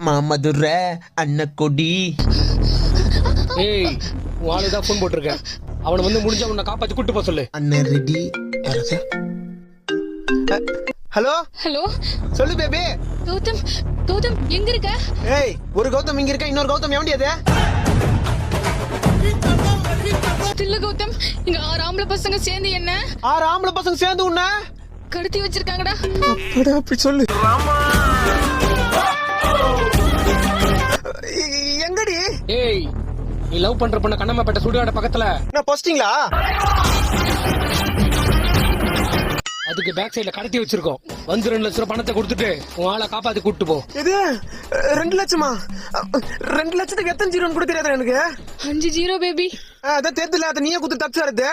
மாமதுர அன்னக்கொடி. ஏய் வாளுதான் போன் போட்டிருக்கேன். அவனை வந்து முடிஞ்ச உன்னை காப்பாத்தி கூட்டு போக சொல்லு. அண்ணன் ரெடி. ஹலோ ஹலோ சொல்லு பேபி. கௌதம், கௌதம் எங்க இருக்க? ஏய், ஒரு கௌதம் இங்க இருக்க, இன்னொரு கௌதம் எவன்டி அது? இல்ல கௌதம், இங்க 6 ஆம்பளை பசங்க சேர்ந்து என்ன 6 ஆம்பளை பசங்க சேர்ந்து உன்ன கடத்தி வச்சிருக்காங்கடா. அப்படா அப்படி சொல்லு. எங்கடி? ஏய் நீ லவ் பண்ற பொண்ண கண்ணம்மாப்பேட்டை சுடுகாட பக்கத்துல. நான் போஸ்டிங்களா? அதுக்கு பேக் சைடுல கடத்தி வச்சிருக்கோம். வந்து 2 லட்சம் பணத்தை கொடுத்துட்டு உன் ஆளை காப்பாத்தி கூட்டு போ. இது 2 லட்சமா? 2 லட்சத்துக்கு எத்தனை ஜீரோன்னு கூட தெரியாதா எனக்கு? 5 0 பேபி. அதான் தெரியுதுல, அதை நீயே குத்து தப்பிச்சாருது.